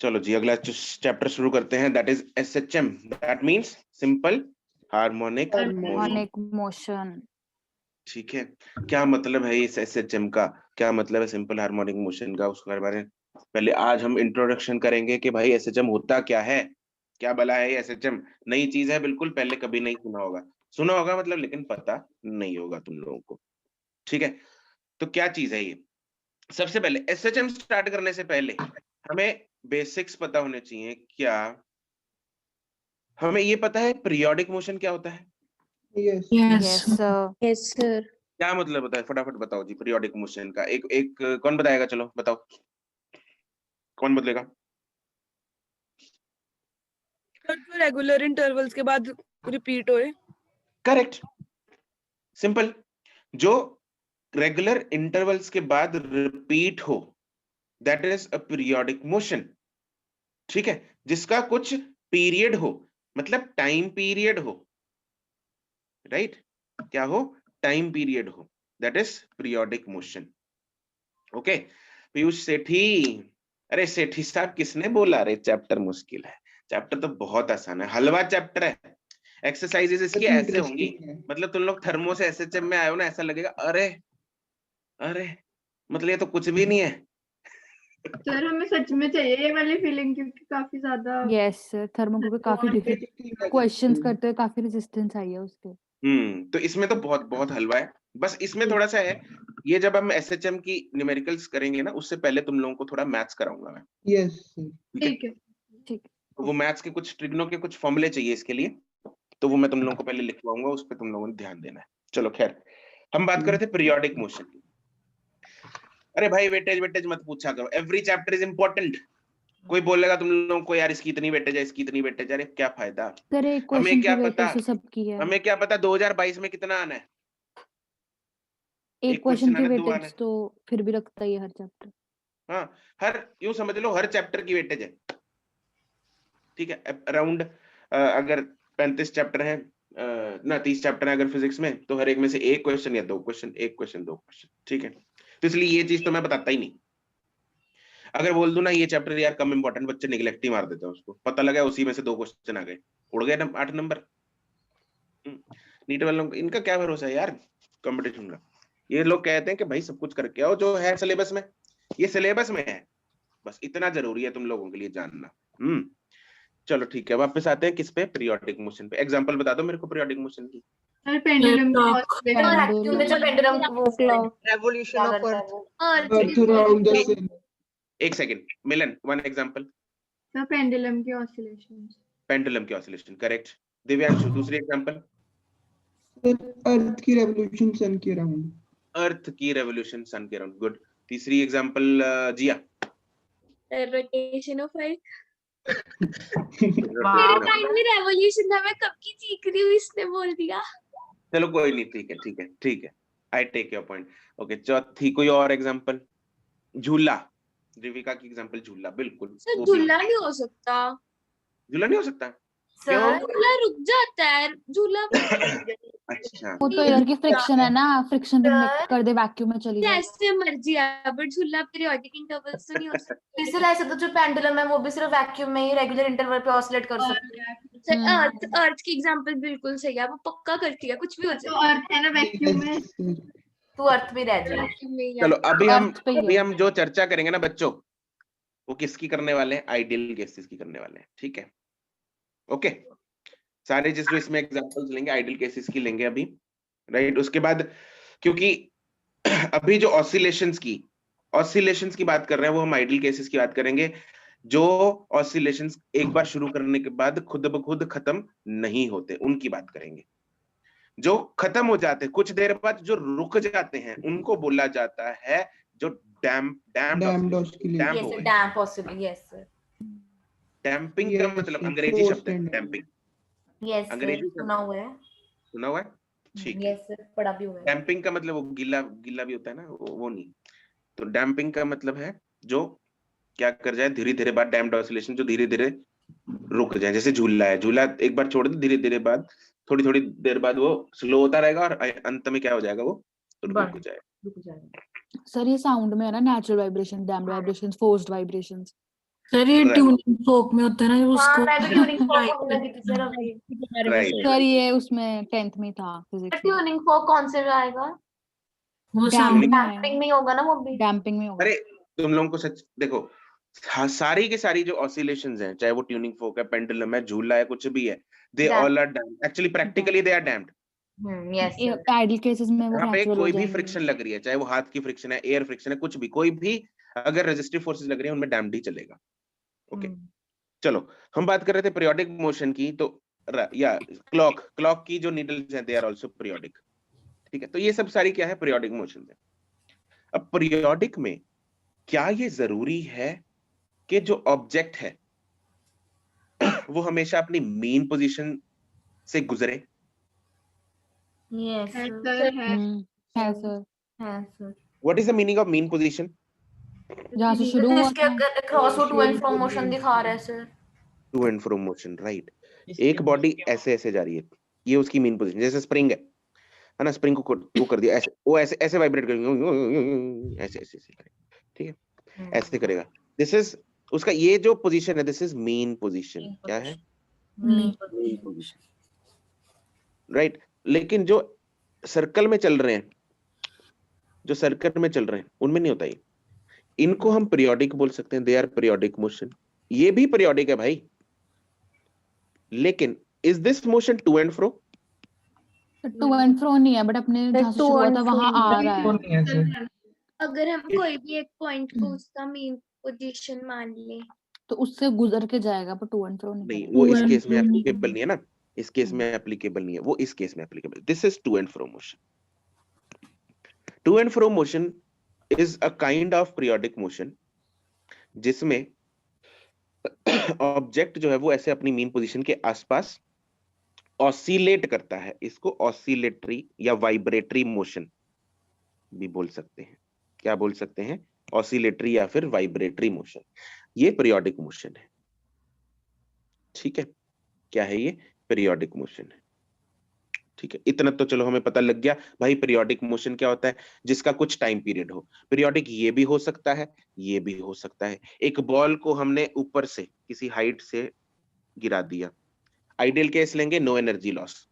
चलो जी, अगला चैप्टर शुरू करते हैं, that is SHM, that means simple harmonic motion. ठीक है, क्या मतलब है इस एसएचएम का, क्या मतलब है सिंपल हार्मोनिक मोशन का, उसके बारे में पहले आज हम इंट्रोडक्शन करेंगे कि भाई एसएचएम होता क्या है, क्या भला है ये एसएचएम। नई चीज है बिल्कुल, पहले कभी नहीं सुना होगा मतलब, लेकिन पता नहीं होगा तुम लोगों को। ठीक है, तो क्या चीज है ये। सबसे पहले एसएचएम स्टार्ट करने से पहले हमें बेसिक्स पता होने चाहिए। क्या हमें ये पता है पीरियोडिक मोशन क्या होता है? Yes sir. क्या मतलब होता है, फटाफट बताओ जी पीरियोडिक मोशन का। एक एक कौन बताएगा, चलो बताओ, कौन बदलेगा? रेगुलर इंटरवल्स के बाद रिपीट होए। करेक्ट, सिंपल, जो रेगुलर इंटरवल्स के बाद रिपीट हो, that is a periodic motion. ठीक है, जिसका कुछ पीरियड हो, मतलब टाइम पीरियड हो, राइट, क्या हो, टाइम पीरियड हो, that is periodic motion. Okay, Piyush Sethi, अरे सेठी साहब किसने बोला रे चैप्टर मुश्किल है? चैप्टर तो बहुत आसान है, हलवा चैप्टर है। एक्सरसाइजेस इसकी ऐसे होंगी, मतलब तुम लोग थर्मो से एसएचएम में आए हो ना, ऐसा लगेगा अरे अरे, मतलब ये तो कुछ भी नहीं है। सर हमें सच में चाहिए ये वाली फीलिंग, क्योंकि काफी ज्यादा यस सर, थर्मो को काफी डिफिकल्ट क्वेश्चंस करते हैं, काफी रेजिस्टेंस आई है उसके। तो इसमें तो बहुत बहुत हलवा है, बस इसमें थोड़ा सा है, ये जब हम एसएचएम की न्यूमेरिकल्स करेंगे ना, उससे पहले तुम लोगों को थोड़ा मैथ्स कराऊंगा मैं। यस ठीक है। तो वो मैथ्स के कुछ ट्रिग्नो के कुछ फॉर्मूले चाहिए इसके लिए, तो वो मैं तुम लोगों को पहले लिखवाऊंगा, उस पर तुम लोगों ने ध्यान देना है। चलो खैर, हम बात कर रहे थे पीरियोडिक मोशन की। अरे भाई वेटेज वेटेज मत पूछा करो, एवरी चैप्टर इज इंपॉर्टेंट। कोई बोलेगा तुम लोगों को यार इसकी इतनी वेटेज है, इसकी इतनी वेटेज है, अरे क्या फायदा, सर एक हमें क्वेश्चन क्या की पता, वेटेज तो सबकी है। हमें क्या पता 2022 में कितना आना है, एक क्वेश्चन की आना, 2 आना वेटेज है। तो फिर भी रखता ही है हर चैप्टर। हाँ, हर यूं समझ लो हर चैप्टर की वेटेज है। ठीक है, अराउंड अगर 35 चैप्टर है ना 30 चैप्टर है अगर फिजिक्स में, तो हर एक में से एक क्वेश्चन या 2 क्वेश्चन, एक क्वेश्चन 2 क्वेश्चन। ठीक है, तो इसलिए ये चीज तो मैं बताता ही नहीं। अगर बोल दूं ना ये चैप्टर यार कम इंपॉर्टेंट, बच्चे निगलेक्ट ही मार देते हैं उसको, पता लगा उसी में से 2 क्वेश्चन आ गए, उड़ गए ना 8 नंबर। नीट वालों का इनका क्या भरोसा है यार कंपटीशन का। ये लोग कहते हैं कि भाई सब कुछ करके आओ जो है सिलेबस में, ये सिलेबस में है, बस इतना जरूरी है तुम लोगों के लिए जानना। चलो ठीक है, वापस आते हैं किस पे, पीरियोडिक मोशन पे। एग्जांपल बता दो मेरे को पीरियोडिक मोशन की। Sir pendulum pendulum revolution of earth around the sun. एक second, Milan, one example. Sir pendulum की ऑसिलेशंस। पेंडुलम की ऑसिलेशन, करेक्ट। दिव्यांशु, दूसरी एग्जांपल। अर्थ की रेवोल्यूशन सन के अराउंड। अर्थ की रेवोल्यूशन सन के अराउंड, गुड। तीसरी एग्जांपल जिया। Rotation of earth. मेरे माइंड में रेवोल्यूशन था, मैं कब की सीख रही हूँ, इसने बोल दिया। चलो कोई नहीं, ठीक है ठीक है ठीक है, I take your point. Okay, चौथी कोई और एग्जांपल? झूला, देविका की एग्जांपल झूला, बिल्कुल। सर झूला नहीं हो सकता। झूला नहीं हो सकता? सर झूला रुक जाता है, झूला अच्छा, वो तो इधर की फ्रिक्शन है ना, फ्रिक्शन कर दे वैक्यूम में चली जाए। जैसे मर्जी है, बट झूला पीरियोडिक इंटरवल्स तो नहीं हो सकता। इसलिए ऐसे तो जो पेंडुलम है वो भी सिर्फ वैक्यूम में ही रेगुलर इंटरवल पे ऑसिलेट कर सकती है। सर अर्थ की एग्जांपल बिल्कुल सही है, वो पक्का करती है, कुछ भी हो जाए। तो अर्थ है ना वैक्यूम में, तू अर्थ भी रह जाए। चलो अभी हम जो चर्चा करेंगे ना बच्चों, वो किसकी करने वाले हैं, आइडियल केसेस की करने वाले हैं। ठीक है, ओके, सारे जिस जो इसमें एग्जांपल्स लेंगे आइडियल केसेस की लेंगे अभी, राइट। उसके बाद क्योंकि अभी जो ऑसिलेशंस की बात कर रहे हैं, वो हम आइडियल केसेस की बात करेंगे, जो ऑसिलेशंस एक बार शुरू करने के बाद खुद ब खुद खत्म नहीं होते, उनकी बात करेंगे। जो खत्म हो जाते हैं कुछ देर बाद, जो रुक जाते हैं, उनको बोला जाता है जो डैम्प्ड ऑसिलेशन। डैम्पिंग का मतलब अंग्रेजी शब्द है डैम्पिंग। यस अंग्रेजी सुना हुआ है। सुना हुआ है, ठीक है। यस पढ़ा भी हुआ है। डैम्पिंग का मतलब वो गीला गीला भी होता है ना, वो नहीं। तो डैम्पिंग का मतलब है जो क्या कर जाए, धीरे धीरे बाद डैम्प्ड ऑसिलेशन, जो धीरे धीरे रुक जाए। जैसे झूला है, झूला एक बार छोड़ दे, धीरे धीरे बाद थोड़ी थोड़ी देर बाद वो स्लो होता रहेगा और अंत में क्या हो जाएगा, वो रुक जाएगा। सर ये साउंड में है ना, natural vibration, damped vibrations, forced vibrations. Sir ये Right. ट्यूनिंग फोक में होता है ना हाँ उसको मैं भी ट्यूनिंग फोक होने लगी थी सर अभी। Right. सर ये उसमें 10th में था फिजिक्स में। ट्यूनिंग फोक कौन से में आएगा? वो डैम्पिंग साउंड में डैम्पिंग आएगा, में ही होगा ना वो भी। डैम्पिंग में होगा। अरे तुम लोगों को सच देखो, सारी की सारी जो ऑसिलेशंस हैं, चाहे वो ट्यूनिंग फोक है, पेंडुलम है, झूला है, कुछ भी है, they Damp. All are damped. Actually practically they are damped. Yes sir. Ideal cases में वो यहाँ पे नेचुरल हो कोई भी जाएंगे। फ्रिक्शन लग रही है, चाहे वो हाथ की फ्रिक्शन है, एयर फ्रिक्शन है, कुछ भी, कोई भी अगर रेजिस्टिव फोर्सेस लग रही है उनमें डैम्प्ड ही चलेगा। ओके चलो, हम बात कर रहे थे पीरियोडिक मोशन की, तो या क्लॉक की जो नीडल्स हैं दे आर आल्सो पीरियोडिक। ठीक है, तो ये सब सारी क्या है, पीरियोडिक मोशन है। अब पीरियोडिक में क्या ये जरूरी है कि जो ऑब्जेक्ट है वो हमेशा अपनी मेन पोजीशन से गुजरे? यस है सर। सर, है है सर। है sir. What is the meaning of main position? जहाँ से शुरू हुआ इसके था। अक्रॉस वो टू एंड फ्रो मोशन दिखा रहा है sir. To and fro motion, right. एक बॉडी ऐसे ऐसे जा रही है, ये उसकी मेन पोजीशन। जैसे स्प्रिंग है ना, स्प्रिंग को वो कर दिया ऐसे, वो ऐसे ऐसे वाइब्रेट करेगा, ऐसे ऐसे ऐसे करेगा, ठीक है, ऐसे करेगा। दिस इज उसका ये जो पोजीशन है, दिस इज मेन पोजीशन। क्या है? Main position, right. लेकिन जो सर्कल में चल रहे हैं, जो सर्कल में चल रहे हैं, उनमें नहीं होता ये। इनको हम पीरियोडिक बोल सकते हैं, दे आर पीरियोडिक मोशन। ये भी पीरियोडिक है भाई, लेकिन is this motion to and fro? To and fro नहीं है, बट अपने जहाँ से शुरू हुआ था वहां आ रहा है। अगर हम कोई भी एक पॉइंट को उसका मेन पोजीशन मान ले तो उससे गुजर के जाएगा, पर टू एंड फ्रो नहीं नहीं, करेगा। वो इस केस में एप्लीकेबल नहीं है ना, इस केस में एप्लीकेबल नहीं है, वो इस केस में applicable. This is to and fro motion. To and fro motion is a kind of periodic motion जिसमें ऑब्जेक्ट जो है वो ऐसे अपनी मेन पोजीशन के आसपास ऑसिलेट करता है। इसको ऑसिलेटरी या वाइब्रेटरी मोशन भी बोल सकते हैं। क्या बोल सकते हैं? ऑसिलेटरी या फिर वाइब्रेटरी मोशन। ये पीरियोडिक मोशन है। ठीक है, क्या है ये? पीरियोडिक मोशन है। ठीक है, इतना तो चलो हमें पता लग गया भाई, पीरियोडिक मोशन क्या होता है, जिसका कुछ टाइम पीरियड हो। पीरियोडिक ये भी हो सकता है, ये भी हो सकता है। एक बॉल को हमने ऊपर से किसी हाइट से गिरा दिया, आइडियल केस लेंगे, नो एनर्जी लॉस।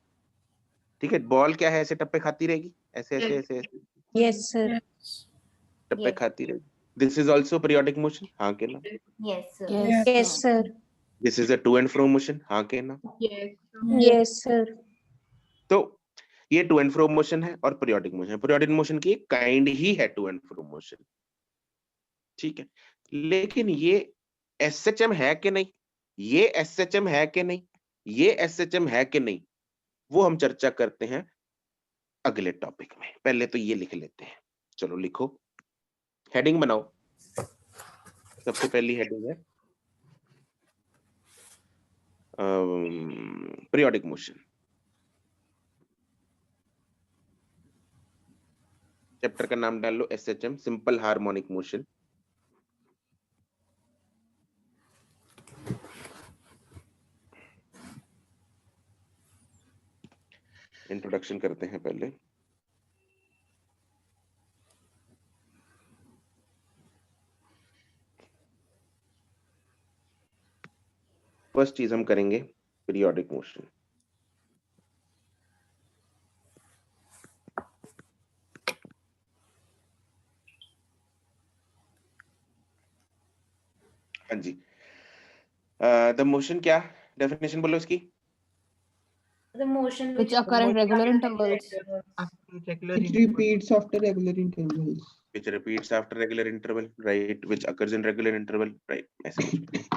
ठीक है, बॉल क्या है, ऐसे टप्पे खाती रहेगी, ऐसे ऐसे ऐसे ऐसे यस सर। टप्पे खाती रहेगी। This is also periodic motion, हाँ के ना? Yes sir. Yes sir. This is a to and fro motion, हाँ के ना? Yes sir. तो ये टू एंड फ्रो मोशन है और पीरियोडिक मोशन। पीरियोडिक मोशन की काइंड ही है टू एंड फ्रो मोशन। ठीक है, लेकिन ये एसएचएम है कि नहीं, ये एसएचएम है कि नहीं, ये एसएचएम है कि नहीं, वो हम चर्चा करते हैं अगले टॉपिक में। पहले तो ये लिख लेते हैं। चलो लिखो, हेडिंग बनाओ। सबसे पहली हेडिंग है पीरियोडिक मोशन। चैप्टर का नाम डाल लो SHM, simple harmonic motion. Introduction करते हैं पहले। फर्स्ट चीज हम करेंगे पीरियोडिक मोशन। हाँ जी, द मोशन, क्या डेफिनेशन बोलो इसकी? The motion Which occur in regular intervals. It repeats after regular intervals. Which repeats after regular interval, right? Which occurs in regular interval, right? ऐसे कुछ।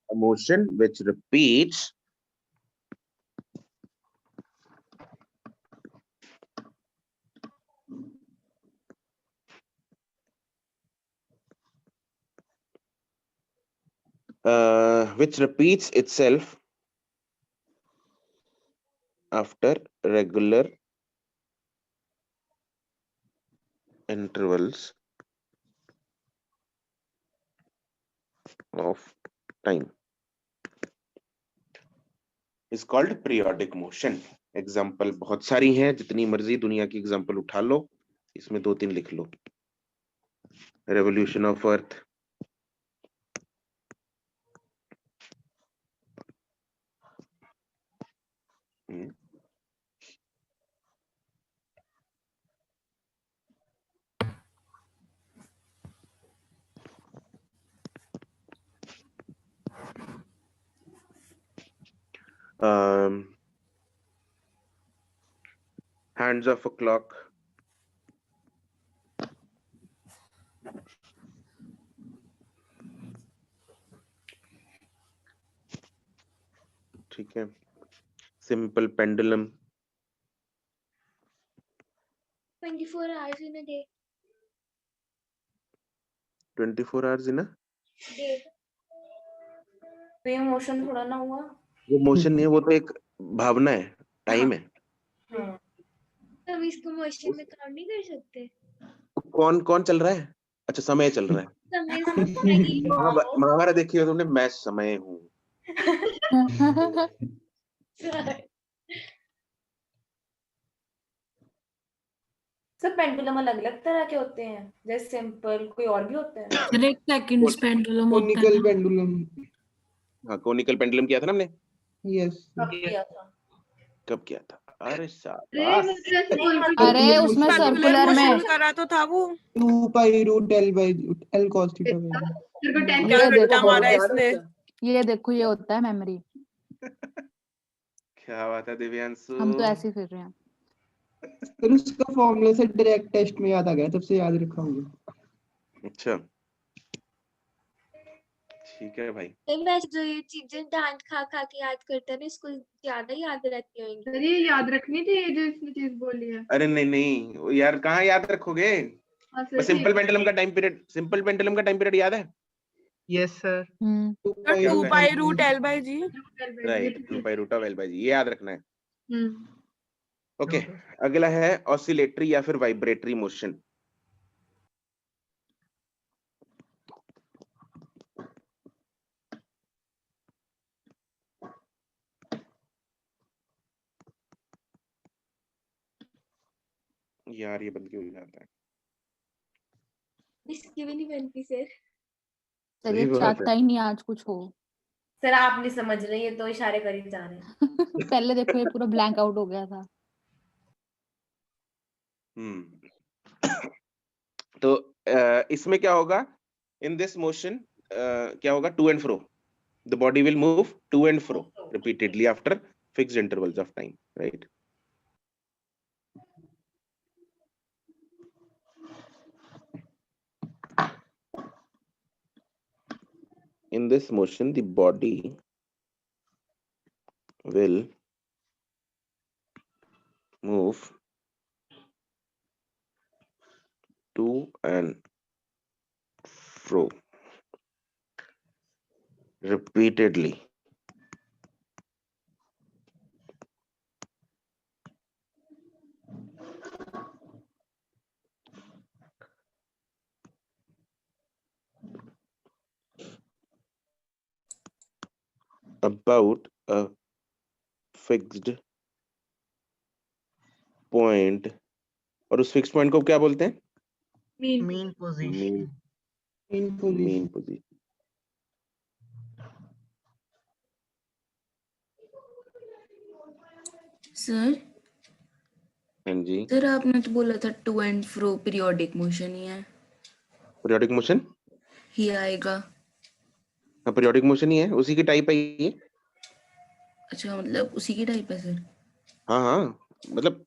A motion which repeats itself after regular intervals of time is called periodic motion. Example बहुत सारी हैं, जितनी मर्जी दुनिया की example उठा लो, इसमें 2-3 लिख लो। Revolution of earth, Hands of a clock. ठीक है. Simple pendulum. 24 hours in a day. 24 hours in a. Day. तो ये मोशन थोड़ा ना हुआ. वो मोशन नहीं है, वो तो एक भावना है, टाइम है. तो हम इसको मोशन में काउंट नहीं कर सकते. कौन कौन चल रहा है? अच्छा, समय चल रहा है. समय से महाभारत देखी हो तुमने? मैं समय हूँ. सब पेंडुलम अलग अलग तरह के होते हैं, जैसे सिंपल कोई और भी होते हैं. सर एक सेकंड पेंडुलम होता है कोनिकल ना? पेंडुलम. हाँ, कोनिकल पेंडुलम किया था ना हमने. यस. कब किया था? कब किया था? अरे अरे शाबाश. मतलब स्कूल में अरे उसमें सर्कुलर में मोशन करा तो था वो. 2 pi root L by L cos theta by. तेरे को 10 क्या ये रट्टा देखो, मारा इसने. ये देखो, ये होता है मेमोरी. क्या बात है दिव्यांशु. हम तो ऐसे ही फिर रहे हैं. फिर उसका फॉर्मूला से डायरेक्ट टेस्ट में याद आ गया, तब से याद रखा हूँ. अच्छा, ठीक है भाई. वैसे जो ये चीजें डांट खा खा के याद करते हैं ना, इसको ज्यादा याद रहती होंगी. अरे याद रखनी थी ये जो इसने चीज बोली है. अरे नहीं नहीं, वो यार कहाँ याद रखोगे. हाँ, बस सिंपल पेंडुलम का टाइम पीरियड, सिंपल पेंडुलम का टाइम पीरियड याद है. Yes sir. 2 pi root L by G. Right, 2 pi root of L by G, ये याद रखना है. हम्म. ओके, अगला है ऑसिलेटरी या फिर वाइब्रेटरी मोशन. यार ये बंद क्यों हो जाता है? इसकी भी नहीं बनती सर. चलिए, सही बात चाहता ही नहीं आज कुछ हो. सर आप नहीं समझ रहे, ये तो इशारे कर ही जा रहे हैं. पहले देखो, ये पूरा ब्लैंक आउट हो गया था. तो इसमें क्या होगा? इन दिस मोशन क्या होगा? To and fro. The body will move to and fro repeatedly after fixed intervals of time, right? In this motion, the body will move to and fro repeatedly. About a fixed point. और उस fix point को क्या बोलते हैं? Mean position. Mean position. Sir हाँ जी. Sir आपने तो बोला था to and fro periodic motion ही है. पीरियोडिक मोशन ही आएगा. हाँ, पीरियोडिक मोशन ही है, उसी की टाइप है ये. अच्छा, मतलब उसी की टाइप है सर. हाँ हाँ, मतलब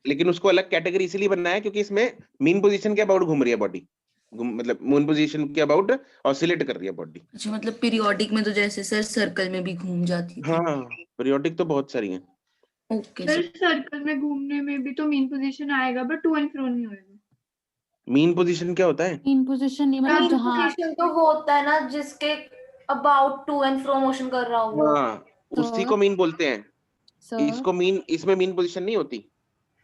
लेकिन उसको अलग कैटेगरी इसीलिए बनना है क्योंकि इसमें मीन पोजीशन के अबाउट घूम रही है बॉडी. मतलब मून पोजीशन के अबाउट ऑसिलेट कर रही है बॉडी. अच्छा, मतलब पीरियोडिक में तो जैसे सर सर्कल में भी घूम जाती थी. हाँ, पीरियोडिक तो बहुत सारी हैं. Okay sir sir. सर्कल में घूमने में भी तो मीन पोजीशन आएगा, बट टू एंड फ्रो नहीं होएगा. मीन पोजीशन क्या होता है? इन पोजीशन नहीं, मतलब मीन जहाँ पोजीशन तो वो होता है ना जिसके about to and fro motion कर रहा हो. हाँ, उसी को मीन बोलते हैं. सर इसको मीन, इसमें मीन पोजीशन नहीं होती.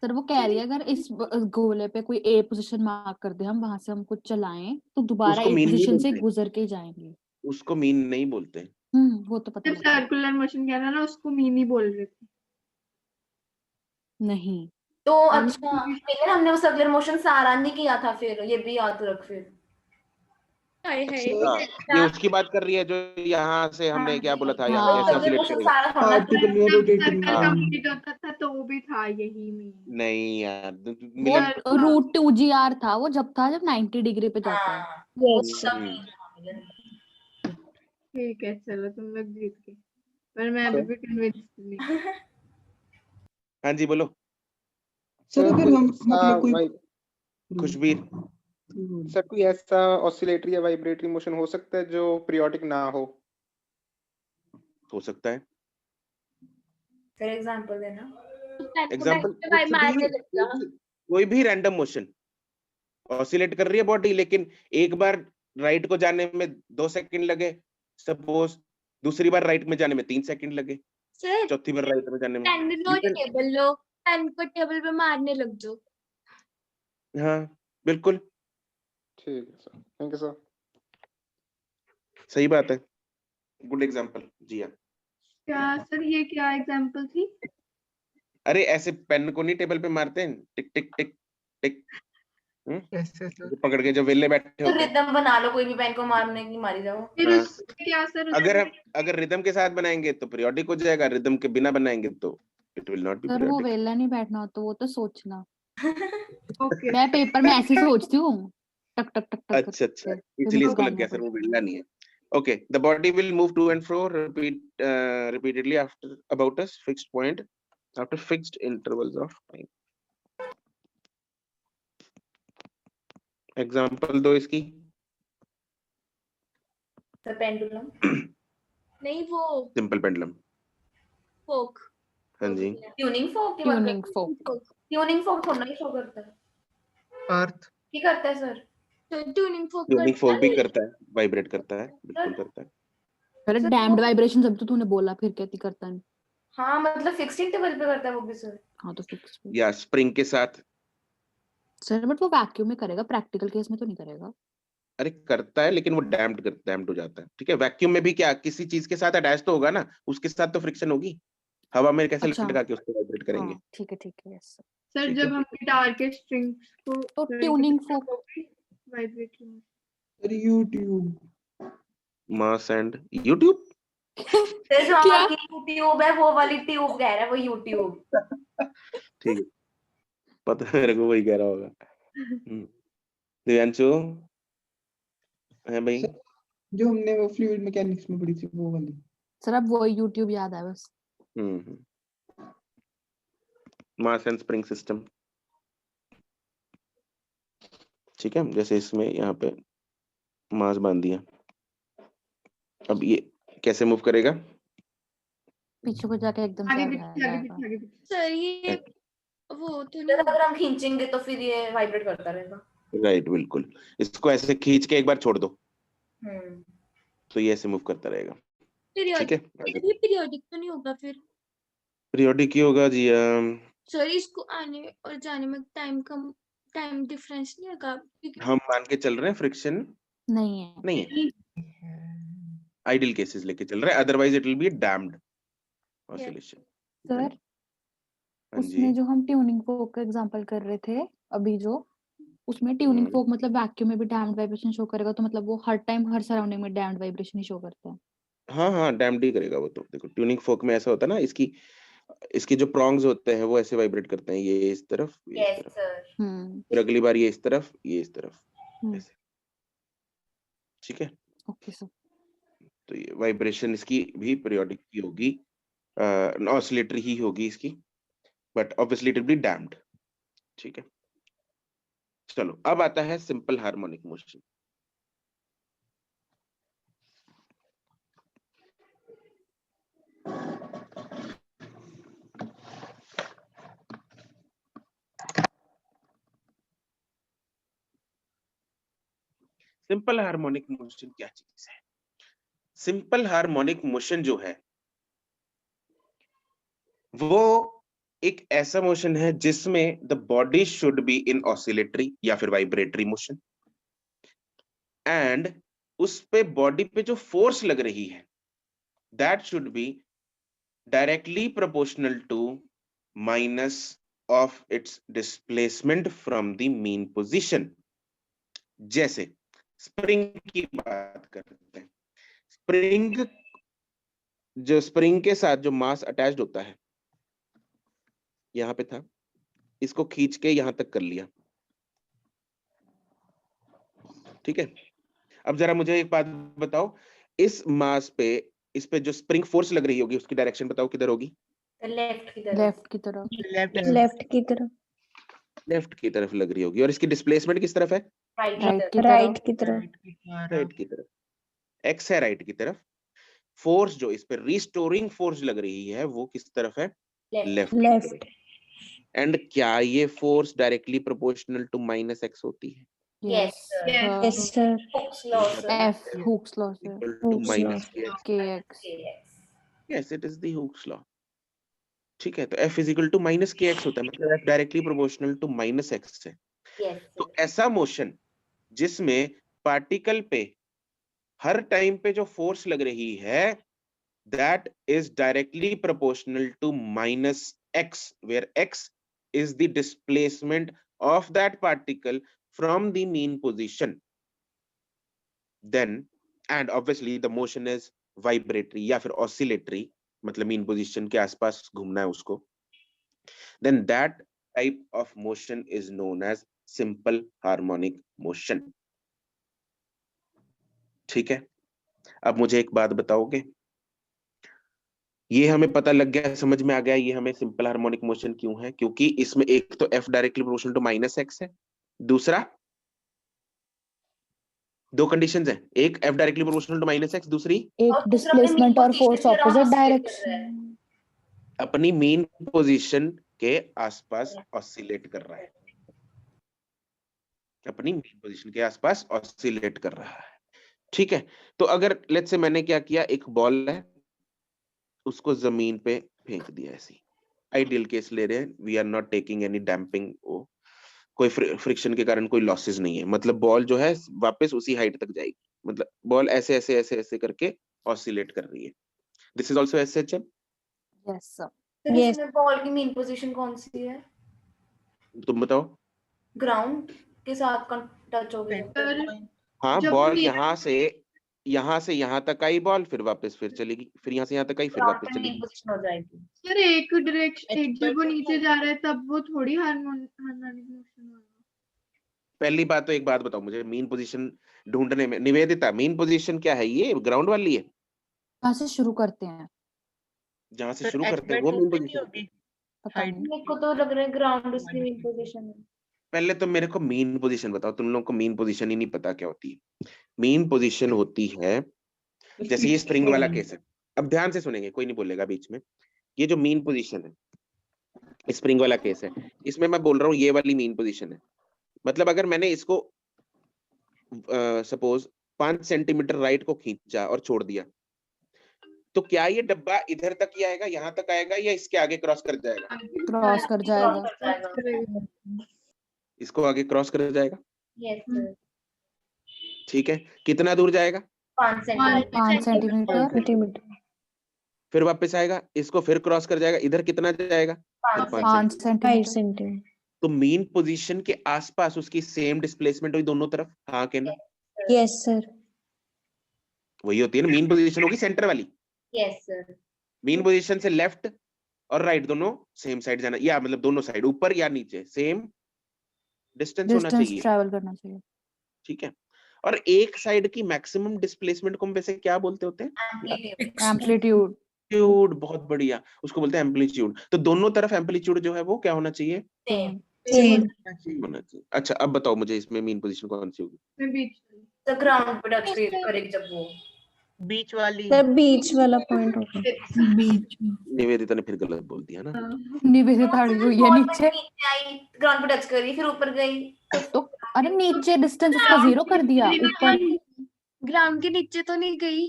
सर वो कह रही है अगर इस गोले पे कोई ए पोजीशन मार्क कर दे, हम वहां से हम कुछ चलाएं तो दोबारा उसको ए mean नहीं पोजीशन से बोलते. गुजर के ही जाएंगे. उसको मीन नहीं बोलते. वो तो पता जब लगा. सर्कुलर मोशन कह रहा ना, उसको मीन ही बोल रहे थे. नहीं, तो अच्छा, लेकिन हमने वो सर्कुलर मोशन सारा नहीं किया था, फिर ये भी याद रख. फिर हाय हाय. हाँ, ये उसकी बात कर रही है जो यहाँ से हमने क्या बोला था, यहाँ हाँ. ऐसे सर्कुलर oscillate मोशन करेगा. सारा थोड़ा Particle में rotating. सर्कल हाँ. कंप्लीट होता था तो वो भी था यही मीन. नहीं यार, वो मिलन. रूट 2GR था, वो जब था जब 90 डिग्री पे जाता है. हाँ, वो सब हम्म. नहीं था. ठीक है, चलो तुम लोग जीत गए. पर मैं अभी भी कन्विंस नहीं। हाँ जी बोलो सर अगर हम मतलब कोई खुशबीर। सर कोई ऐसा ऑसिलेटरी या वाइब्रेटरी मोशन हो सकता है जो पीरियोडिक ना हो? सकता है। फिर एग्जांपल देना। एग्जाम्पल भाई मारने लग जा। कोई भी रैंडम मोशन ऑसिलेट कर रही है बॉडी, लेकिन एक बार राइट को जाने में 2 सेकंड लगे सपोज, दूसरी बार राइट में जाने में 3 सेकंड लगे, सर चौथी बार राइट में जाने में पेन लो, टेबल लो, पेन को टेबल पे मारने लग जाओ। हाँ बिल्कुल ठीक है सर, थैंक यू सर। सही बात है, गुड एग्जांपल जी हाँ। क्या सर ये क्या एग्जांपल थी? अरे ऐसे पेन को नहीं टेबल पे मारते हैं, टिक टिक टिक टिक, ऐसे सर पकड़ के जो वेले बैठे तो होते हैं। रिदम बना लो, कोई भी पेन को मारने की मारी जाओ। फिर हाँ। उससे क्या सर? अगर रिदम के साथ बनाएंगे तो पीरियोडिक हो जाएगा, रिदम के बिना बनाएंगे तो it will not be sir वो पीरियोडिक। वेला नहीं बैठना होता, वो तो सोचना। ओके मैं पेपर में ऐसे सोचती हूँ, टक टक टक टक अच्छा अच्छा, करके, फिर इसलिए मुझको इसको लग करना गया सर वो पड़ता है। वेला नहीं है। Okay, the body will move to and fro repeatedly after about a fixed point after fixed intervals of time. Example दो इसकी। Sir pendulum. नहीं वो Simple pendulum। फोक। हाँ जी। ट्यूनिंग फोक की बात ट्यूनिंग करते फोक। हैं। ट्यूनिंग फोक थोड़ा ही शो करता है। अर्थ की करता है सर? तो ट्यूनिंग फोक ट्यूनिंग फोक भी करता करता है, वाइब्रेट करता है, बिल्कुल करता है। अरे सर, डैम्ड वो- वाइब्रेशन जब तो तूने बोला, फिर कहती करता नहीं। हाँ मतलब फिक्स्ड इंटरवल पे करता है वो भी सर। हाँ तो फिक्स। या स्प्रिंग के साथ। सर बट वो वैक्यूम में करेगा, प्रैक्टिकल केस में तो नहीं करेगा। अरे करता है लेकिन वो डैम्ड हो जाता है। ठीक है, वैक्यूम में भी क्या किसी चीज के साथ अटैच तो होगा ना, उसके साथ तो फ्रिक्शन होगी। हवा में कैसे अच्छा। लटका के उसको वाइब्रेट करेंगे। हाँ ठीक है यस। सर ठीक जब है। हम गिटार के स्ट्रिंग्स को तो tuning folk. Vibratory sir YouTube mass and YouTube. जो क्या? आपकी यूट्यूब है वो वाली ट्यूब कह रहा है, वो यूट्यूब। ठीक है, पता है मेरे को वही कह रहा होगा। दिव्यांशु है भाई। सर, जो हमने वो फ्लूइड मैकेनिक्स में पढ़ी थी वो वाली। सर अब वो यूट्यूब याद है बस। Mass and spring system. ठीक है, जैसे इसमें यहाँ पे मास बांध दिया, अब ये कैसे मूव करेगा? पीछे को जाके एकदम से आगे आ पीछे जाएगा। आगे पीछे। सर ये वो तो सर नहीं अगर हम खींचेंगे तो फिर ये वाइब्रेट करता रहेगा। राइट, बिल्कुल। इसको ऐसे खींच के एक बार छोड़ दो हम्म। तो ये ऐसे मूव करता रहेगा। ठीक है, पीरियोडिक, ये पीरियोडिक तो नहीं होगा फिर? पीरियोडिक ही होगा जी। सर इसको आने और जाने में टाइम डिफरेंस नहीं होगा क्योंकि हम मान के चल रहे हैं फ्रिक्शन नहीं है। नहीं है, आइडियल केसेस लेके चल रहे हैं, otherwise it will be damped oscillation. Sir हाँ जी। उसमें जो हम ट्यूनिंग फोक का एग्जांपल कर रहे थे अभी, जो उसमें ट्यूनिंग फोक मतलब वैक्यूम में भी डैम्ड वाइब्रेशन शो करेगा, तो मतलब वो हर टाइम हर सराउंडिंग में डैम्ड वाइब्रेशन ही शो करता है। हाँ डैम्ड ही करेगा वो तो। देखो ट्यूनिंग फोक में ऐसा होता है ना, इसकी जो प्रॉन्ग्स होते हैं वो ऐसे वाइब्रेट करते हैं, ये इस तरफ, ये इस यस तरफ, सर। फिर अगली बार ये इस तरफ, ये इस तरफ, ऐसे। ठीक है, ओके सर। तो ये वाइब्रेशन इसकी भी पीरियोडिक ही होगी, ऑसिलेटरी ही होगी इसकी, but obviously it will be damped. ठीक है, चलो अब आता है simple harmonic motion. Simple harmonic motion क्या चीज है? सिंपल हार्मोनिक मोशन जो है वो एक ऐसा मोशन है जिसमें the body should be in oscillatory या फिर वाइब्रेटरी मोशन, एंड उस पे बॉडी पे जो फोर्स लग रही है that should be directly proportional to minus of its displacement from the mean position. जैसे स्प्रिंग की बात करते हैं, स्प्रिंग के साथ जो मास अटैच्ड होता है, यहां पे था, इसको खींच के यहां तक कर लिया। ठीक है, अब जरा मुझे एक बात बताओ, इस मास पे इस पे जो स्प्रिंग फोर्स लग रही होगी उसकी डायरेक्शन बताओ किधर होगी? लेफ्ट की तरफ। लेफ्ट की तरफ। लेफ्ट की तरफ। लेफ्ट की तरफ लग रही होगी। और इसकी डिस्प्लेसमेंट किस तरफ है? राइट राइट की की राइट तरफ। की तरफ। राइट की तरफ। एक्स है राइट की तरफ। फोर्स जो इस पे रिस्टोरिंग फोर्स लग रही है वो किस तरफ है? लेफ्ट। लेफ्ट। एंड क्या ये force directly proportional to minus x होती है? Yes yes sir. Yes sir. Hooke's law sir. F Hooke's law से equal to Hooke's minus law. K x. Yes it is the Hooke's law. ठीक है, तो F is equal to minus k x होता है, मतलब F directly proportional to minus x है। Yes तो ऐसा मोशन जिसमें पार्टिकल पे हर टाइम पे जो फोर्स लग रही है that is directly proportional to minus x, where x is the displacement of that particle from the mean position, then and obviously the motion is vibratory या फिर ऑसिलेटरी, मतलब मीन पोजीशन के आसपास घूमना है उसको, then that type of motion is known as simple harmonic motion. ठीक है, अब मुझे एक बात बताओगे, ये हमें पता लग गया, समझ में आ गया ये हमें सिंपल हार्मोनिक मोशन क्यों है? क्योंकि इसमें एक तो F directly proportional to minus x है, दूसरा दो कंडीशंस हैं, एक F directly proportional to minus x, दूसरी एक डिस्प्लेसमेंट और फोर्स ऑपोजिट डायरेक्शन। अपनी मीन पोजीशन के आसपास ऑसिलेट कर रहा है, अपनी मीन पोजीशन के आसपास ऑसिलेट कर रहा है। ठीक है, तो अगर लेट्स से मैंने क्या किया, एक बॉल है उसको जमीन पे फेंक दिया, ऐसी आइडियल केस ले रहे हैं, we are not taking any damping, कोई फ्रिक्शन के कारण कोई लॉसेस नहीं है, मतलब बॉल जो है वापस उसी हाइट तक जाएगी, मतलब बॉल ऐसे ऐसे ऐसे ऐसे करके ऑसिलेट कर रही है। This is also SHM. Yes sir. तो इसमें बॉल की मेन पोजीशन कौन सी है? तुम बताओ। ग्राउंड के साथ टच हो गई। हाँ, जब बॉल नीचे- यहाँ से यहाँ तक आई बॉल, फिर वापस फिर चलेगी, फिर यहाँ से यहाँ तक आई, फिर वापस चलेगी। पोजीशन हो जाएगी। सर एक डायरेक्शन, एक जब वो नीचे जा रहा है तब वो थोड़ी हार्मोनिक मोशन होगा। पहली बात तो एक बात बताओ मुझे, मीन पोजीशन ढूंढने में, निवेदिता मीन पोजीशन क्या है? ये ग्राउंड वाली है, कहाँ से शुरू करते हैं? जहाँ से शुरू करते हैं वो मीन पोजीशन। पता नहीं। मेरे को तो लग रहा है ग्राउंड उसकी मेन पोजीशन है। पहले तो मेरे को मीन पोजीशन बताओ, तुम लोगों को मीन पोजीशन ही नहीं पता क्या होती है। मीन पोजीशन होती है, जैसे ये स्प्रिंग वाला केस है, अब ध्यान से सुनेंगे, कोई नहीं बोलेगा बीच में। ये जो मीन पोजीशन है, स्प्रिंग वाला केस है, इसमें मैं बोल रहा हूँ ये वाली मीन पोजीशन है, मतलब अगर मैंने इसको सपोज 5 सेंटीमीटर राइट को खींचा और छोड़ दिया, तो क्या ये डब्बा इधर तक ही आएगा, यहाँ तक आएगा, या इसके आगे क्रॉस कर जाएगा? क्रॉस कर जाएगा। इसको आगे क्रॉस कर जाएगा। Yes sir. ठीक है, कितना दूर जाएगा? 5 5 सेंटीमीटर। फिर वापस आएगा, इसको फिर क्रॉस कर जाएगा, इधर कितना जाएगा? 5 सेंटीमीटर। तो मीन पोजीशन के आसपास उसकी सेम डिस्प्लेसमेंट हुई दोनों तरफ, हाँ के ना? Yes sir. वही होती है ना, मीन पोजीशन होगी सेंटर वाली। Yes sir. मीन पोजीशन से लेफ्ट और राइट दोनों सेम साइड जाना, या मतलब दोनों साइड, ऊपर या नीचे सेम डिस्टेंस होना चाहिए, ट्रैवल करना चाहिए। ठीक है। और एक साइड की मैक्सिमम डिस्प्लेसमेंट को हम वैसे क्या बोलते होते हैं? एम्पलीट्यूड। बहुत बढ़िया, उसको बोलते हैं एम्पलीट्यूड। तो दोनों तरफ एम्पलीट्यूड जो है वो क्या होना चाहिए? सेम होना चाहिए। अच्छा अब बताओ मुझे, इसमें मीन पोजीशन कौन सी होगी? मैं बीच तो ग्राउंड पे टच करेगी जब वो बीच वाली। सर बीच वाला पॉइंट होगा। बीच। निवेदिता ने फिर गलत बोल दिया ना। निवेदिता अड़ी हुई है नीचे, आई, ग्राउंड पे टच करी, फिर ऊपर गई। तो अरे नीचे डिस्टेंस उसका 0 कर दिया, ऊपर ग्राउंड के नीचे तो नहीं गई।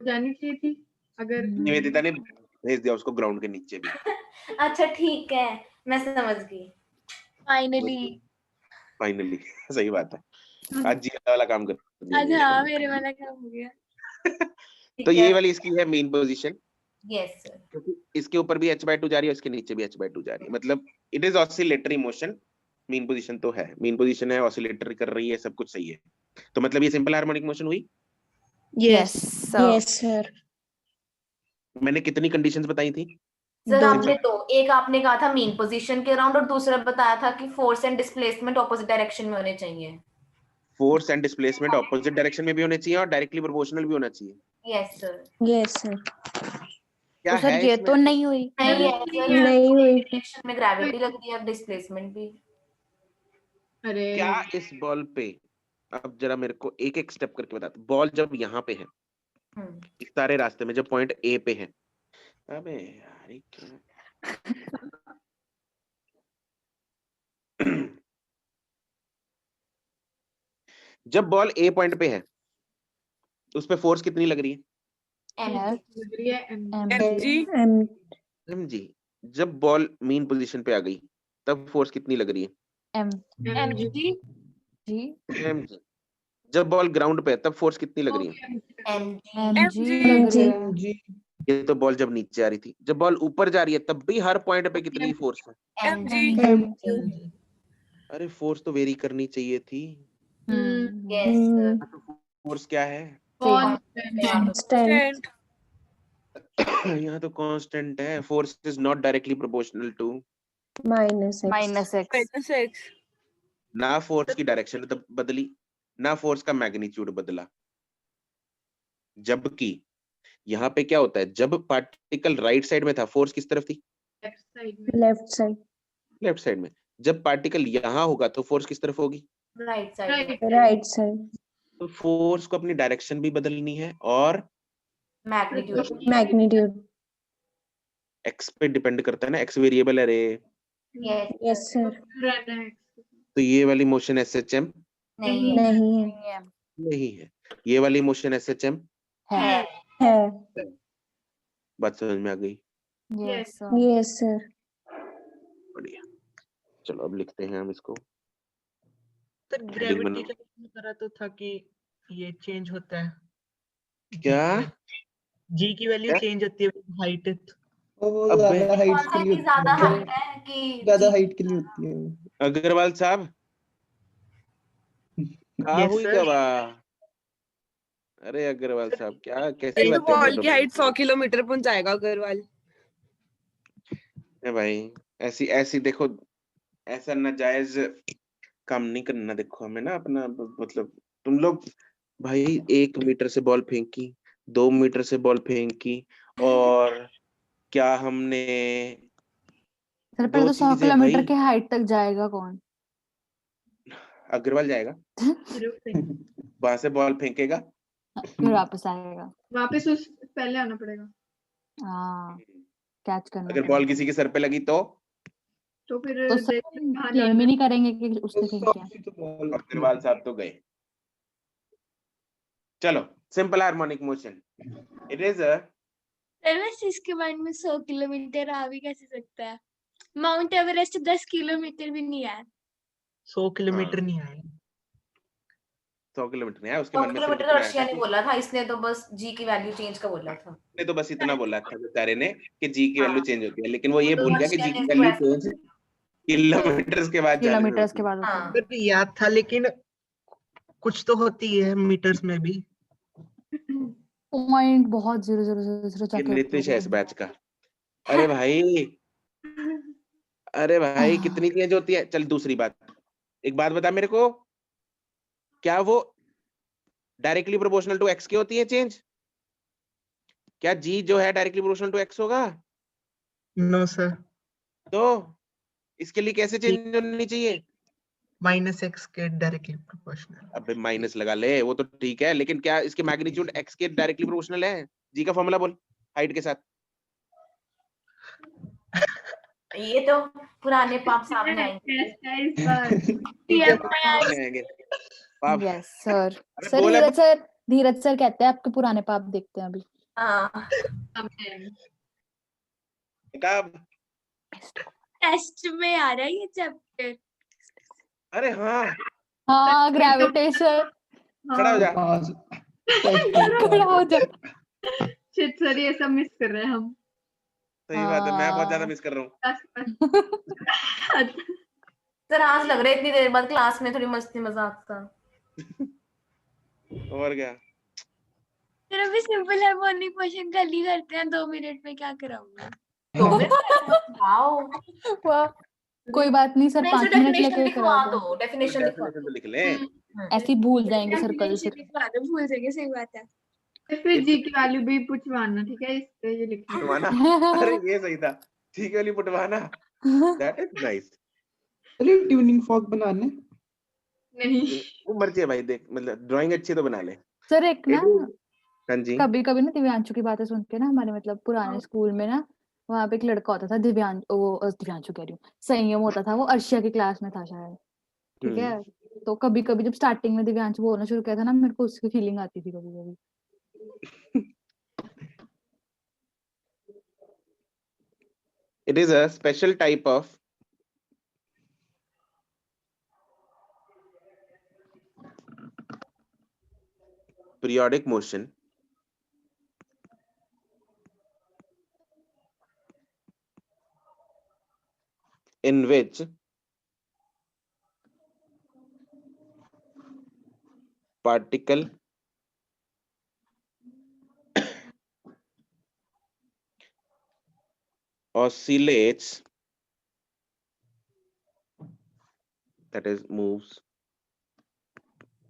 जानी चाहिए थी अगर निवेदिता ने भेज दिया उसको ग्राउंड के नीचे भी। अच्छा ठीक है, मैं समझ गई। फाइनली सही बात है, आज जी वाला काम कर आज हाँ मेरे वाला काम हो गया। तो ये वाली इसकी है मीन पोजीशन, यस सर। क्योंकि इसके ऊपर भी h/2 जा रही है, इसके नीचे भी h/2 जा रही है, मतलब it is oscillatory motion. Mean position तो है, मीन पोजीशन है, ऑसिलेटरी कर रही है, सब कुछ सही है, तो मतलब ये सिंपल हार्मोनिक मोशन हुई। Yes yes sir. मैंने कितनी कंडीशंस बताई थी? सर आपने तो एक आपने कहा था मीन पोजीशन के अराउंड, और दूसरा बताया था कि force and displacement opposite direction में होने चाहिए। Force and displacement opposite direction में भी होने चाहिए और डायरेक्टली प्रोपोर्शनल भी होना चाहिए। Yes sir. Yes sir. क्या तो सर है ये इसमें? तो नहीं हुई। नहीं है सर, नहीं हुई। डायरेक्शन में ग्रेविटी लग रही है और डिस्प्लेसमेंट भी। अरे क्या इस बॉल पे, अब जरा मेरे को एक एक स्टेप करके बता। बॉल जब यहाँ पे है इस सारे रास्ते में, जब पॉइंट ए पे है, अबे यार ये क्या जब बॉल ए पॉइंट पे है उस पे फोर्स कितनी लग रही है? Yes. लग रही है mg एम mg। जब बॉल मीन पोजीशन पे आ गई तब फोर्स कितनी लग रही है? mg जी mg। जब बॉल ग्राउंड पे है तब फोर्स कितनी लग रही है? mg mg लग रही है। जी ये तो बॉल जब नीचे आ रही थी। जब बॉल ऊपर जा रही है तब भी हर पॉइंट पे कितनी फोर्स है? mg अरे फोर्स तो वेरी करनी चाहिए थी। Yes sir. फोर्स क्या है? स्टैंड यहाँ तो कांस्टेंट है। Force is not directly proportional to, -x minus x ना फोर्स की डायरेक्शन बदली ना फोर्स का मैग्नीट्यूड बदला। जबकि यहाँ पे क्या होता है, जब पार्टिकल राइट साइड में था फोर्स किस तरफ थी? लेफ्ट साइड लेफ्ट साइड में। जब पार्टिकल यहाँ होगा तो फोर्स किस तरफ होगी? Right side. राइट साइड तो फोर्स को अपनी डायरेक्शन भी बदलनी है और मैग्नीट्यूड। मैग्नीट्यूड एक्स पे डिपेंड करता है ना, एक्स वेरिएबल है रे। Yes sir. तो ये वाली मोशन एसएचएम नहीं नहीं है नहीं है, ये वाली मोशन एसएचएम है। है। बात समझ में आ गई? Yes yes sir. बढ़िया। चलो अब लिखते हैं हम इसको। सर Heading ग्रेविटी बनाओ। का इसमें करा तो था कि ये चेंज होता है, क्या? जी की वैल्यू क्या? चेंज होती है हाइट। वो अबे ज्यादा हाइट के लिए ज्यादा होती है, हाइट है कि ज्यादा हाइट के लिए होती है वो। अग्रवाल साहब क्या Yes, हुई sir. गवा? अरे अग्रवाल साहब क्या कैसी एक बातें कर बॉल रहे की हो हाइट 100 किलोमीटर पहुंचाएगा अग्रवाल। ए भाई? ऐसी ऐसी देखो, ऐसा नाजायज काम नहीं करना। देखो हमें ना अपना मतलब, तुम लोग भाई 1 मीटर से बॉल फेंकी, 2 मीटर से बॉल फेंकी, और क्या हमने सर दो पहले तो 100 चीजें किलोमीटर भाई। की हाइट तक जाएगा कौन? अग्रवाल जाएगा वहां से बॉल फेंकेगा, फिर वापस आएगा। वापस उस पहले आना पड़ेगा हाँ कैच करना अगर पड़ेगा। बॉल किसी के सर पे लगी तो तो फिर तो सर क्लेम ही नहीं करेंगे कि उसने फेंक किया। तो बॉल अग्रवाल साहब तो गए। चलो simple harmonic motion, it is a sir वैसे इसके बारे में 100 किलोमीटर आ भी कैसे सकता है? माउंट एवरेस्ट 10 किलोमीटर भी नहीं है। 100 किलोमीटर नहीं आया। 100 किलोमीटर नहीं है उसके 100 मन में। सिर्फ किलोमीटर इतना आया रशिया था ने कि बोला था, इसने तो बस जी की वैल्यू चेंज का बोला था। उसने तो बस इतना बोला था बेचारे ने कि जी की वैल्यू हाँ। चेंज होती है, लेकिन वो ये तो भूल गया कि रशिया जी ने की इसको वैल्यू ऐसा चेंज किलोमीटर्स के बाद जाने में किलोमीटर्स होती के है। बाद होता है। हाँ। सर याद था लेकिन कुछ तो होती है मीटर्स में भी। पॉइंट बहुत 0.000 ये चक्कर नीतीश है इस बैच का। अरे भाई, अरे भाई कितनी चेंज होती है। चल दूसरी बात, एक बात बता मेरे को, क्या वो डायरेक्टली प्रोपोर्शनल टू एक्स की होती है चेंज? क्या जी जो है डायरेक्टली प्रोपोर्शनल टू एक्स होगा? नो सर, तो इसके लिए कैसे चेंज होनी चाहिए? -x के डायरेक्टली प्रोपोर्शनल। अबे माइनस लगा ले, वो तो ठीक है, लेकिन क्या इसके मैग्नीट्यूड एक्स के डायरेक्टली प्रोपोर्शनल है? जी का फॉर्मूला बोल हाइट के साथ। ये तो पुराने पाप सामने आएंगे। इस बार पाप। Yes sir. अरे सर बोल धीरज सर कहते हैं आपके पुराने पाप देखते हैं अभी। हाँ। कब? टेस्ट में आ रहा है ये चैप्टर। अरे हाँ, हाँ ग्रेविटेशन। खड़ा हो जा। पास खड़ा हो जा। शिट सर ये सब मिस कर रहे हैं हम। सही बात है, मैं बहुत ज्यादा हाँ। मिस कर रहा हूँ। सर आज लग रहा है इतनी देर बाद क्लास में थोड़ी मस्ती मजाक था। और क्या? फिर अभी सिंपल हार्मोनिक मोशन कर ली करते हैं 2 मिनट में, क्या कराऊंगा? 2 मिनट? वाओ। वाह, कोई बात नहीं सर, 5 मिनट लेके लिखवा करा दो। दो, डेफिनेशन लिखवा डेफिनेशन दो। तो लिख ले। ऐसे ही भूल जाएंगे सर्कल फिर। भूल जाएंगे, सही बात है। फिर जी की वैल्यू भी पूछवाना, ठीक है, इस पे ये लिखना। पुटवाना, अरे ये सही था, ठीक है वाली पुटवाना, दैट इज नाइस। अरे ट्यूनिंग फॉर्क बनाने। नहीं, वो मर्जी है भाई, देख मतलब ड्राइंग अच्छी तो बना ले। सर एक ना हाँ जी, कभी कभी ना दिव्यांशु की बातें सुन के ना हमारे मतलब पुराने स्कूल में ना वहाँ पे एक लड़का होता था दिव्यांशु कह रही हूँ, संयम होता था, वो अर्शिया की क्लास में था शायद, ठीक है। तो कभी कभी जब स्टार्टिंग में दिव्यांशु बोलना शुरू किया था ना, मेरे को उसकी फीलिंग आती थी कभी कभी। it is a special type of periodic motion in which particle oscillates, that is moves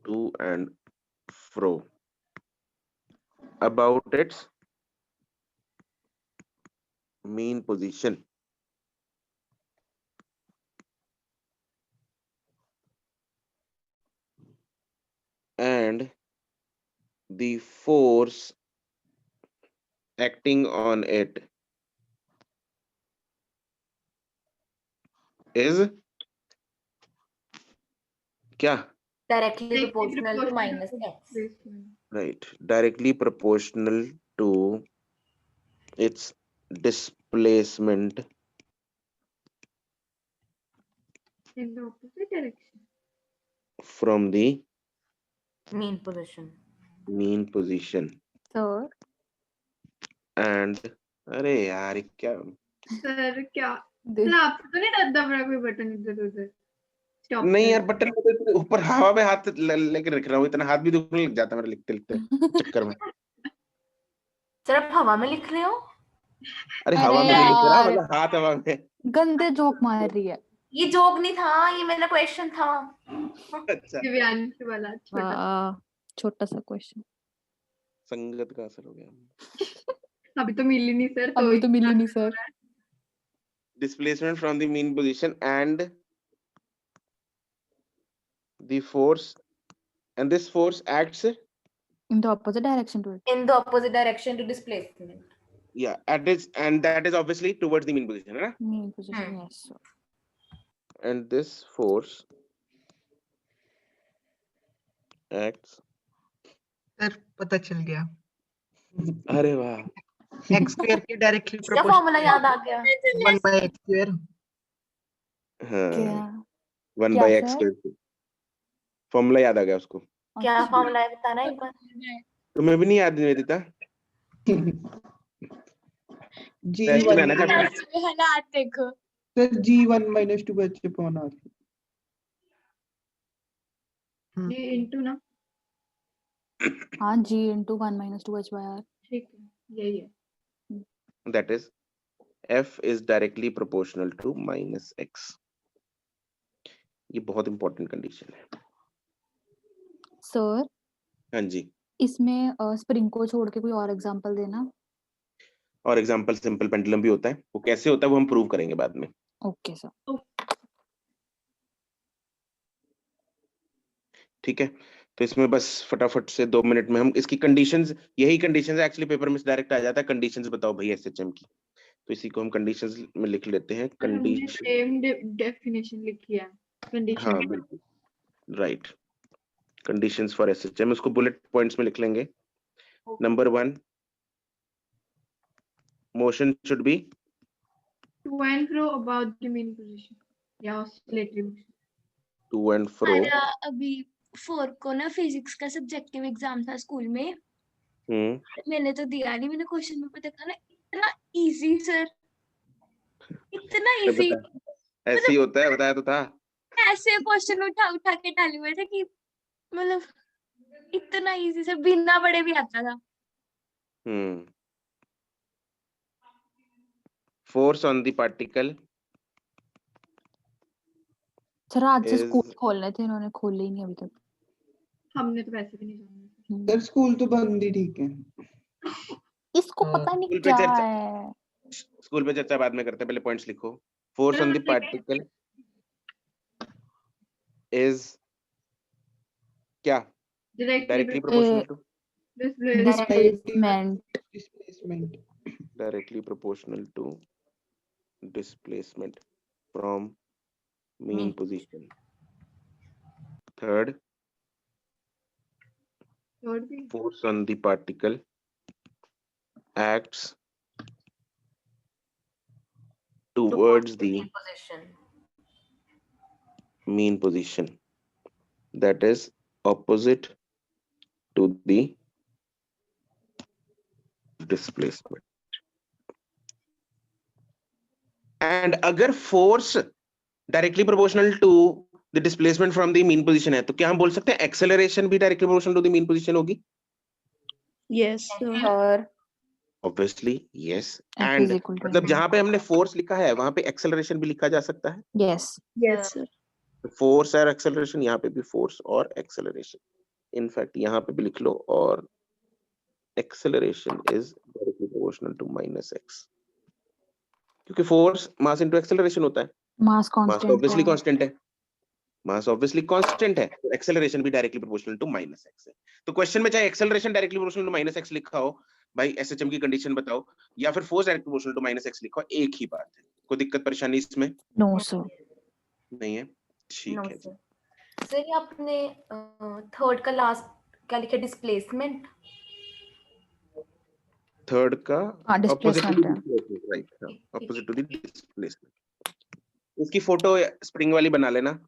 to and fro about its mean position. And the force acting on it is क्या? Directly proportional to minus x. Right, directly proportional to its displacement in the opposite direction. from the Mean position. mean position. Sir And अरे यार ये क्या? Sir क्या मतलब आपसे तो नहीं दबदब रहा कोई बटन इधर उधर? Stop नहीं कर। यार, बटन को तो इतने ऊपर हवा में हाथ लेके रख रहा हूँ, इतना हाथ भी दुखने लग जाता है मेरा लिखते लिखते चक्कर में। सर आप हवा में लिख रहे हो? अरे अरे हवा में नहीं लिख रहा, यार मतलब हाथ हवा में। गंदे जोक मार रही है। ये जोक नहीं था, ये मेरा क्वेश्चन था। अच्छा, दिव्यांशु वाला छोटा। छोटा सा क्वेश्चन। संगत का असर हो गया। अभी तो मिली नहीं सर, अभी तो मिली नहीं sir. Displacement from the mean position and the force, and this force acts, In the opposite direction to it. In the opposite direction to displacement. yeah, at its, and that is obviously towards the mean position, है ना? Mean position, yes sir. And this force acts, sir पता चल गया। अरे वाह, x square के directly क्या formula याद आ गया? 1/x square. क्या? हाँ, 1 क्या by x sir? square formula याद आ गया उसको। क्या अच्छा। फॉर्मूला है बताना एक बार। तुम्हें भी नहीं याद निवेदिता? टेस्ट में आना चैप्टर। हालात देखो। Sir G1 - 2h upon R। ये इनटू ना, हाँ G into 1 - 2h by R. ठीक है, यही है। That is F is directly proportional to minus x. ये बहुत इंपॉर्टेंट कंडीशन है। सर हाँ जी, इसमें स्प्रिंग को छोड़ के कोई और एग्जांपल देना। और एग्जांपल सिंपल पेंडुलम भी होता है, वो कैसे होता है वो हम प्रूव करेंगे बाद में। Okay sir. ठीक है, तो इसमें बस फटाफट से 2 मिनट में हम इसकी कंडीशंस, यही कंडीशंस एक्चुअली पेपर में डायरेक्ट आ जाता है, कंडीशंस बताओ भाई एसएचएम की, तो इसी को हम कंडीशंस में लिख लेते हैं। कंडीशन, सेम डेफिनेशन लिखी है कंडीशन। हाँ बिल्कुल राइट, कंडीशंस फॉर एसएचएम, उसको बुलेट पॉइंट्स में लिख लेंगे। Number 1, motion should be to and fro about the mean position या oscillatory motion। To and fro. हमारा अभी 4 को ना फिजिक्स का सब्जेक्टिव एग्जाम था स्कूल में। मैंने तो दिया नहीं, मैंने क्वेश्चन पेपर देखा ना, इतना इजी सर, इतना इजी। ऐसे ही होता है, बताया तो था। ऐसे क्वेश्चन उठा उठा के डाले हुए थे कि मतलब इतना इजी सर, बिना पढ़े भी आता था। Force on the particle sir आज से स्कूल खोलने थे, इन्होंने खोले ही नहीं अभी तक। हमने तो वैसे भी नहीं जाना। सर स्कूल तो बंद ही ठीक है। इसको पता नहीं स्कूल पे क्या चर्चा है। स्कूल पे चर्चा बाद में करते हैं, पहले पॉइंट्स लिखो। Force on the particle is क्या? Directly proportional to displacement directly proportional to displacement from mean position. Third, force on the particle acts towards the position. mean position, that is opposite to the displacement. And अगर force directly proportional to the displacement from the mean position है, तो क्या हम बोल सकते हैं acceleration भी directly proportional to the mean position होगी? Yes, sir. और Obviously, yes. F And is equal to मतलब m. जहां पे हमने force लिखा है वहां पे acceleration भी लिखा जा सकता है। Yes. Yes, sir. Force और acceleration, यहाँ पे भी force और acceleration. In fact, यहाँ पे भी लिख लो, और acceleration is directly proportional to minus x. क्योंकि force mass into acceleration होता है। मास Mass कांस्टेंट obviously constant है। Mass obviously constant है, तो acceleration भी directly proportional to minus x है। तो क्वेश्चन में चाहे acceleration directly proportional to minus x लिखा हो, भाई SHM की कंडीशन बताओ, या फिर force directly proportional to minus x लिखा हो, एक ही बात है। कोई दिक्कत परेशानी इसमें नो सर। नहीं है? ठीक है जी। सर ये आपने थर्ड का लास्ट क्या लिखा, डिस्प्लेसमेंट? थर्ड का opposite to the डिस्प्लेसमेंट है। displacement, right? हाँ, opposite to the displacement. इसकी फोटो स्प्रिंग वाली बना लेना।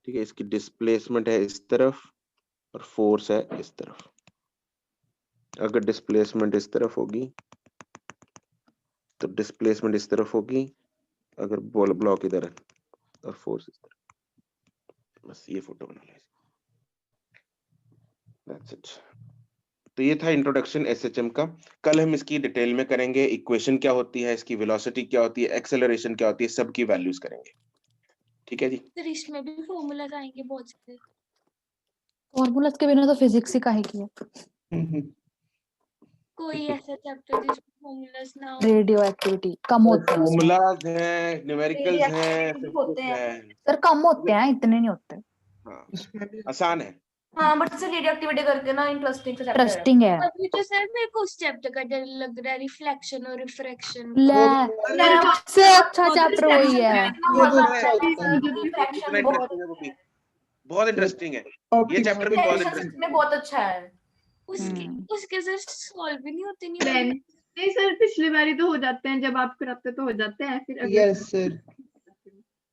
ठीक है, इसकी डिस्प्लेसमेंट है इस तरफ और फोर्स है इस तरफ। अगर डिस्प्लेसमेंट इस तरफ होगी तो डिस्प्लेसमेंट इस तरफ होगी, अगर बॉल ब्लॉक इधर है और फोर्स इस तरफ। बस ये फोटो बना लो। That's it. तो ये था इंट्रोडक्शन एसएचएम का। कल हम इसकी डिटेल में करेंगे, इक्वेशन क्या होती है, इसकी वेलोसिटी क्या होती है, एक्सेलरेशन क्या होती है, सबकी वैल्यूज करेंगे। ठीक है जी। फिर इसमें भी फॉर्मूलाज आएंगे बहुत सारे। फॉर्मूलाज के बिना तो फिजिक्स ही काहे की है। कोई ऐसा चैप्टर जिसमें फॉर्मूलाज ना हो। रेडियो एक्टिविटी कम होते हैं उसमें। फॉर्मूलाज हैं, न्यूमेरिकल्स हैं, सब कुछ है। सर कम होते हैं, इतने नहीं होते। हाँ, आसान है। हाँ बट सर रेडियो एक्टिविटी करके ना इंटरेस्टिंग इंटरेस्टिंग है। अभी तो सर मेरे को उस चैप्टर का डर लग रहा है, रिफ्लेक्शन और रिफ्रैक्शन। सबसे अच्छा चैप्टर वही है। बहुत इंटरेस्टिंग है ये चैप्टर भी, बहुत इंटरेस्टिंग है, बहुत अच्छा है। उसके सर सॉल्व भी नहीं होते। नहीं सर, पिछली बारी तो हो जाते हैं, जब आप कराते तो हो जाते हैं, फिर यस सर।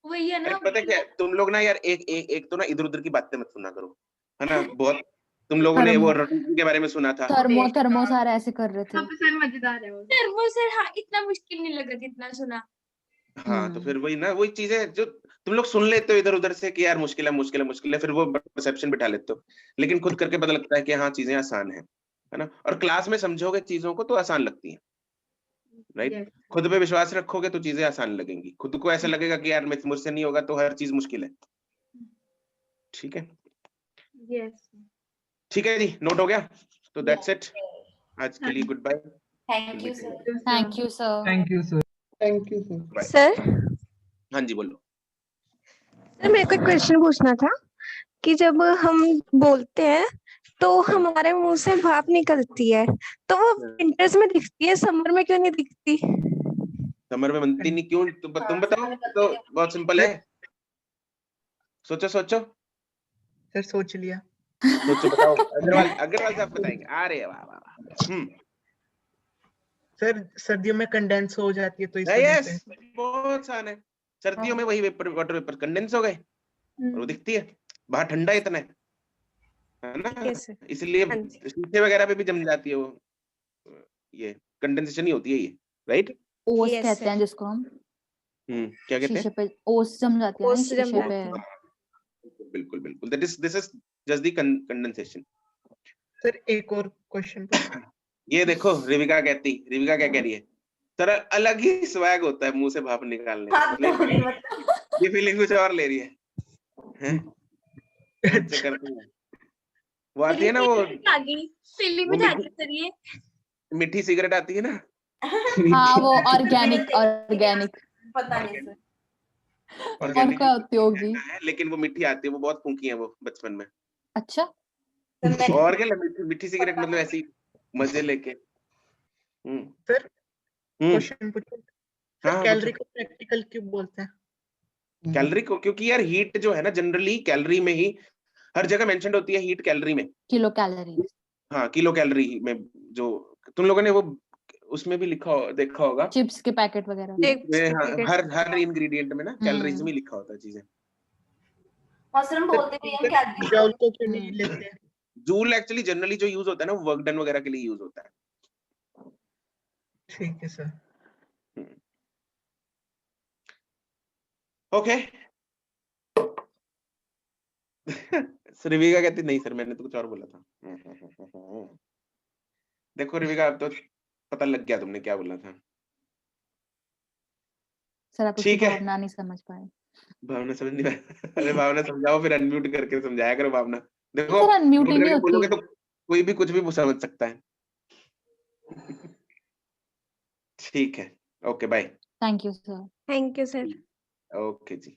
वही है ना। पता क्या, तुम लोग ना यार एक तो ना इधर उधर की बातें मत सुना करो, है ना। बहुत तुम लोगों ने वो रोटेशन के बारे में सुना था। थर्मो सारे ऐसे कर रहे थे। सर मजेदार है वो। थर्मो सर हाँ, इतना मुश्किल नहीं लगा जितना सुना। हाँ तो फिर वही ना, वही चीजें जो तुम लोग सुन लेते हो इधर उधर से कि यार मुश्किल है मुश्किल है मुश्किल है, फिर वो परसेप्शन बिठा लेते हो, लेकिन खुद करके पता लगता है कि हाँ चीजें आसान है ना। और क्लास में समझोगे चीजों को तो आसान लगती है, राइट। खुद पे विश्वास रखोगे तो चीजें आसान लगेंगी। खुद को ऐसा लगेगा कि यार मुझसे नहीं होगा तो हर चीज मुश्किल है। ठीक है, ठीक है जी, नोट हो गया। तो दैट्स इट, आज के लिए goodbye. Thank you sir. Thank you sir. Thank you sir. Thank you sir. Sir हाँ जी बोलो। सर मेरे को एक क्वेश्चन पूछना था कि जब हम बोलते हैं तो हमारे मुंह से भाप निकलती है, तो वो विंटर्स में दिखती है, समर में क्यों नहीं दिखती? समर में बनती नहीं क्यों, तुम बताओ। तो बहुत सिंपल है, सोचो सोचो सर सोच लिया। सोचो बताओ। अग्रवाल साहब बताएंगे। अरे वाह वाह वाह। सर सर्दियों में कंडेंस हो जाती है तो इस वजह से। बहुत आसान है। सर्दियों में वही वाटर वेपर कंडेंस हो गए और वो दिखती है। बाहर ठंडा इतना है ना, इसलिए शीशे वगैरह पे भी जम जाती है वो, ये कंडेंसेशन ही होती है ये, राइट। ओस कहते हैं जिसको हम। क्या कहते शीशे हैं? पे ओस जम जाती है ना ओस जम शीशे पे। जाती बिल्कुल बिल्कुल, this is just the condensation. Sir एक और क्वेश्चन ये देखो रिविका रिविका क्या कह रही है, सर अलग ही स्वैग होता है मुंह से भाप निकालने का, मतलब ये फीलिंग कुछ और ले रही है, हैं? मुझसे करती है वो, आती है ना वो फीलिंग वो में जाके करिए। मीठी सिगरेट आती है ना, हाँ वो ऑर्गेनिक पता नहीं सर। और ऑर्गेनिक क्या होती होगी? है, लेकिन वो मीठी आती है, वो बहुत फूंकी है वो बचपन में। अच्छा और क्या, मीठी सिगरेट मतलब ऐसी मजे लेके। सर हम्म क्वेश्चन पूछो। हाँ सर कैलोरी को प्रैक्टिकल क्यों बोलते हैं? कैलोरी को, क्योंकि यार हीट जो है ना जनरली कैलोरी में ही हर जगह मेंशन्ड होती है, हीट कैलोरी में, किलो कैलोरीज। हाँ किलो कैलोरी में, जो तुम लोगों ने वो उसमें भी देखा होगा चिप्स के पैकेट वगैरह। में, हर इंग्रेडिएंट में ना कैलोरीज में लिखा होता है चीजें। और सर हम बोलते भी हैं कैलोरीज जूल को क्यों नहीं लेते हैं? जूल एक्चुअली जनरली जो यूज होता है ना वो वर्क डन वगैरह के लिए यूज होता है। ठीक है सर। ओके रिविका कहती नहीं सर मैंने तो कुछ और बोला था। देखो रिविका अब तो पता लग गया तुमने क्या बोला था। सर आप उसकी ठीक है, भावना नहीं समझ पाए। भावना समझ नहीं पाया। अरे भावना समझाओ, फिर अनम्यूट करके समझाया करो भावना। देखो सर अनम्यूट ही म्यूट नहीं करके बोलोगे होती। तो कोई भी कुछ भी समझ सकता है। ठीक है, okay bye. Thank you sir. Thank you sir. Okay ji.